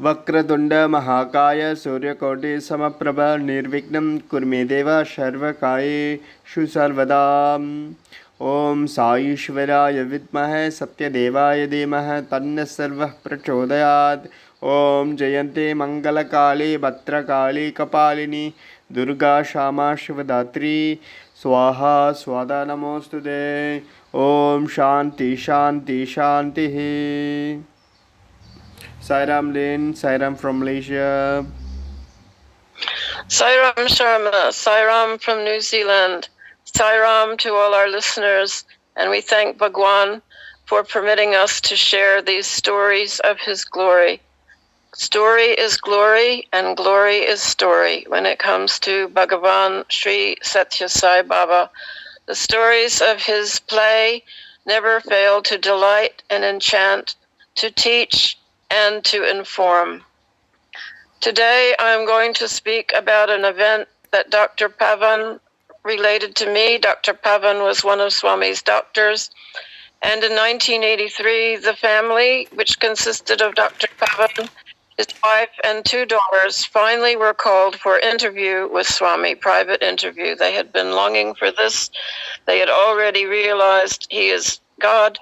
वक्रतुंड महाकाय सूर्यकोटि समप्रभ निर्विघ्नं कुरु देव सर्वकार्येषु सर्वदा। ओम साईश्वराय विद्महे सत्यदेवाय धीमहि तन्नः सर्वः प्रचोदयात्। ओम जयन्ते मंगलकाले भद्रकाली कपालिनी दुर्गा क्षमा शिवदात्री स्वाहा स्वादा नमोस्तुते। ओम शांति शांति शांति। Sairam Lin, Sairam from Malaysia. Sairam Sharma, Sairam from New Zealand. Sairam to all our listeners, and we thank Bhagwan for permitting us to share these stories of his glory. Story is glory, and glory is story when it comes to Bhagavan Sri Sathya Sai Baba. The stories of his play never fail to delight and enchant, to teach and to inform. Today I'm going to speak about an event that Dr. Pavan related to me. Dr. Pavan was one of Swami's doctors, and in 1983 the family, which consisted of Dr. Pavan, his wife and 2 daughters, finally were called for interview with Swami, private interview. They had been longing for this. They had already realized he is God,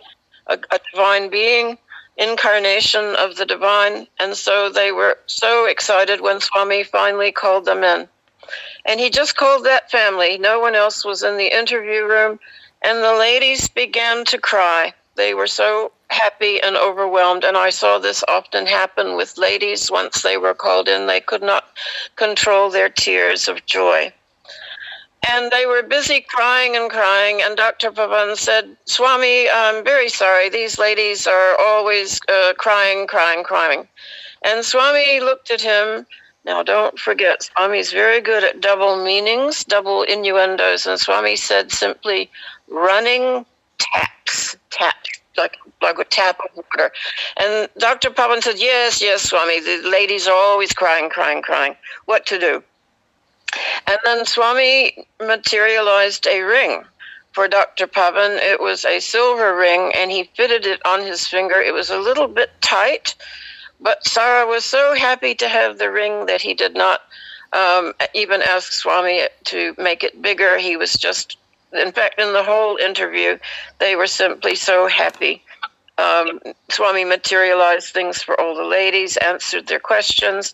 a divine being, incarnation of the divine, and so they were so excited when Swami finally called them in. And he just called that family. No one else was in the interview room, and the ladies began to cry. They were so happy and overwhelmed, and I saw this often happen with ladies. Once they were called in, they could not control their tears of joy. And they were busy crying, and Dr. Pavan said, Swami, I'm very sorry. These ladies are always crying. And Swami looked at him. Now, don't forget, Swami's very good at double meanings, double innuendos. And Swami said simply, running taps, like a tap of water. And Dr. Pavan said, yes, Swami, the ladies are always crying. What to do? And then Swami materialized a ring for Dr. Pavan. It was a silver ring, and he fitted it on his finger. It was a little bit tight, but Sarah was so happy to have the ring that he did not even ask Swami to make it bigger. He was just, in fact, in the whole interview, they were simply so happy. Swami materialized things for all the ladies, answered their questions,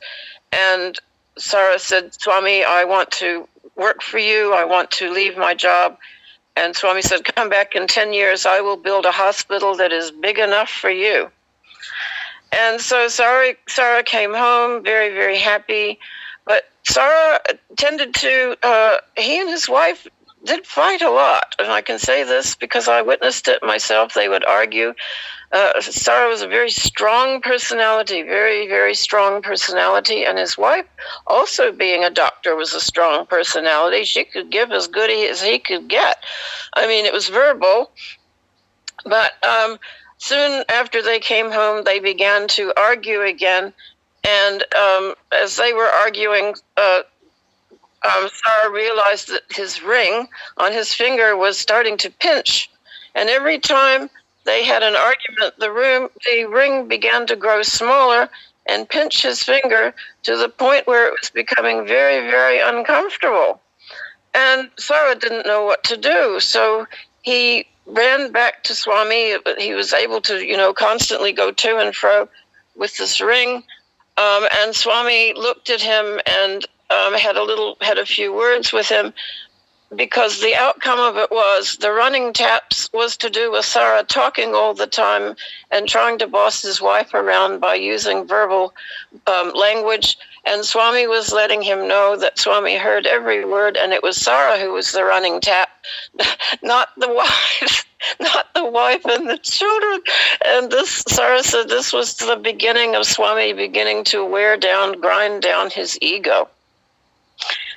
and Sarah said, Swami, I want to work for you. I want to leave my job. And Swami said, come back in 10 years. I will build a hospital that is big enough for you. And so Sarah came home very, very happy. But Sarah tended to, he and his wife did fight a lot. And I can say this because I witnessed it myself. They would argue. Sarah was a very strong personality, very, very strong personality. And his wife, also being a doctor, was a strong personality. She could give as good as he could get. I mean, it was verbal. But soon after they came home, they began to argue again. And as they were arguing, Sarah realized that his ring on his finger was starting to pinch. And every time they had an argument, the ring began to grow smaller and pinch his finger to the point where it was becoming very, very uncomfortable. And Sarah didn't know what to do. So he ran back to Swami. He was able to, constantly go to and fro with this ring. And Swami looked at him and had a few words with him, because the outcome of it was the running taps was to do with Sarah talking all the time and trying to boss his wife around by using verbal language. And Swami was letting him know that Swami heard every word, and it was Sarah who was the running tap, not the wife, and the children. And Sarah said this was the beginning of Swami beginning to grind down his ego.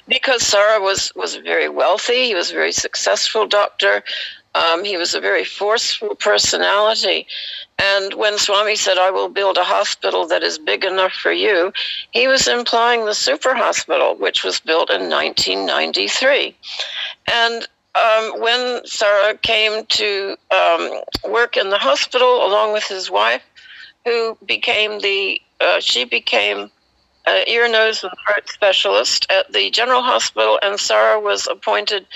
Because Sarah was very wealthy, he was a very successful doctor, he was a very forceful personality. And when Swami said, I will build a hospital that is big enough for you, he was implying the super hospital, which was built in 1993. And when Sarah came to work in the hospital along with his wife, who became the she became an ear, nose, and throat specialist at the General Hospital, and Sarah was appointed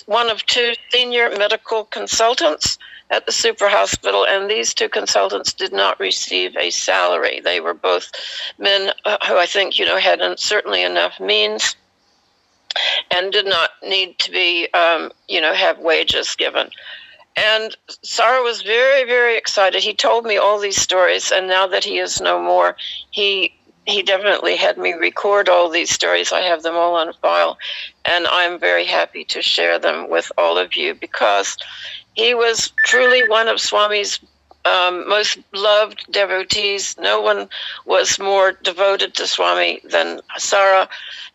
one of two senior medical consultants at the super hospital, and these two consultants did not receive a salary. They were both men who I think, had certainly enough means and did not need to be, have wages given. And Sarah was very, very excited. He told me all these stories, and now that he is no more, he definitely had me record all these stories. I have them all on file, and I'm very happy to share them with all of you because he was truly one of Swami's most loved devotees. No one was more devoted to Swami than Sarah,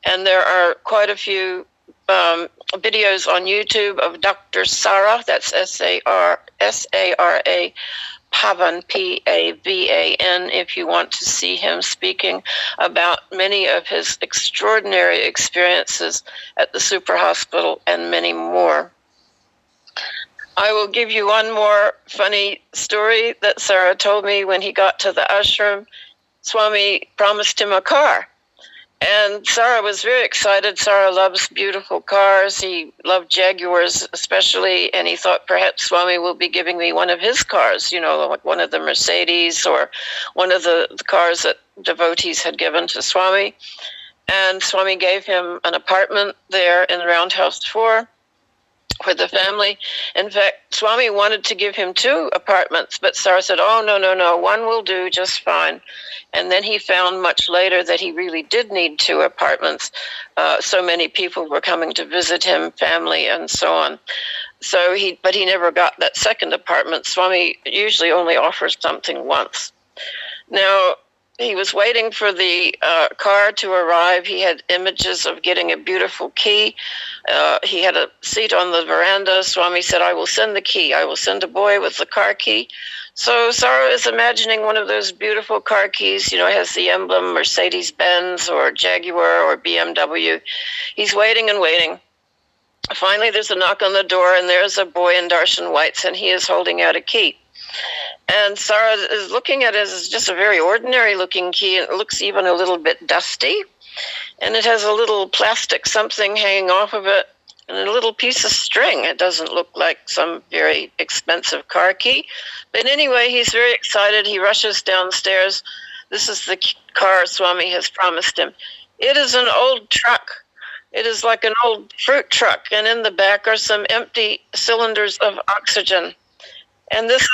and there are quite a few videos on YouTube of Dr. Sarah, that's S-A-R-A, Pavan, P-A-V-A-N, if you want to see him speaking about many of his extraordinary experiences at the super hospital and many more. I will give you one more funny story that Sarah told me. When he got to the ashram, Swami promised him a car. And Sarah was very excited. Sarah loves beautiful cars. He loved Jaguars especially, and he thought perhaps Swami will be giving me one of his cars, like one of the Mercedes or one of the cars that devotees had given to Swami. And Swami gave him an apartment there in Roundhouse 4 with the family. In fact, Swami wanted to give him 2 apartments, but Sarah said, oh, no, one will do just fine. And then he found much later that he really did need 2 apartments. So many people were coming to visit him, family, and so on. But he never got that second apartment. Swami usually only offers something once. Now, he was waiting for the car to arrive. He had images of getting a beautiful key. He had a seat on the veranda. Swami said, I will send the key. I will send a boy with the car key. So Sarah is imagining one of those beautiful car keys, has the emblem Mercedes-Benz or Jaguar or BMW. He's waiting and waiting. Finally, there's a knock on the door, and there's a boy in Darshan whites, and he is holding out a key. And Sarah is looking at it as just a very ordinary-looking key, and it looks even a little bit dusty. And it has a little plastic something hanging off of it, and a little piece of string. It doesn't look like some very expensive car key. But anyway, he's very excited. He rushes downstairs. This is the car Swami has promised him. It is an old truck. It is like an old fruit truck, and in the back are some empty cylinders of oxygen. And this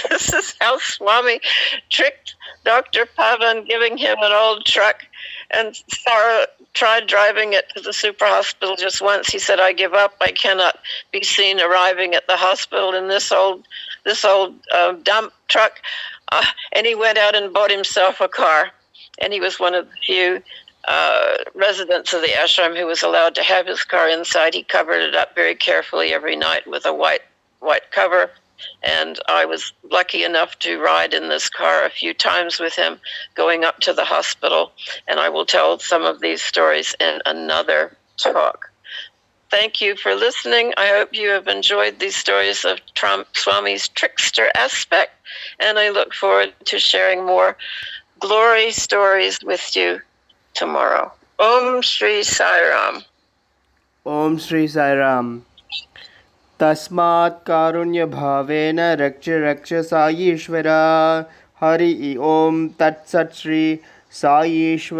is how Swami tricked Dr. Pavan, giving him an old truck. And Sarah tried driving it to the super hospital just once. He said, I give up. I cannot be seen arriving at the hospital in this old dump truck. And he went out and bought himself a car. And he was one of the few residents of the ashram who was allowed to have his car inside. He covered it up very carefully every night with a white cover. And I was lucky enough to ride in this car a few times with him going up to the hospital. And I will tell some of these stories in another talk. Thank you for listening. I hope you have enjoyed these stories of Swami's trickster aspect. And I look forward to sharing more glory stories with you tomorrow. Om Shri Sai Ram. Om Shri Sai Ram. तस्मात् कारुण्य भावेन रक्ष साईश्वरा हरि ओम तत्सत् श्री साईश्वरार्पणमस्तु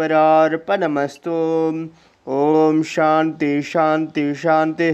ओम शांति शांति शांति।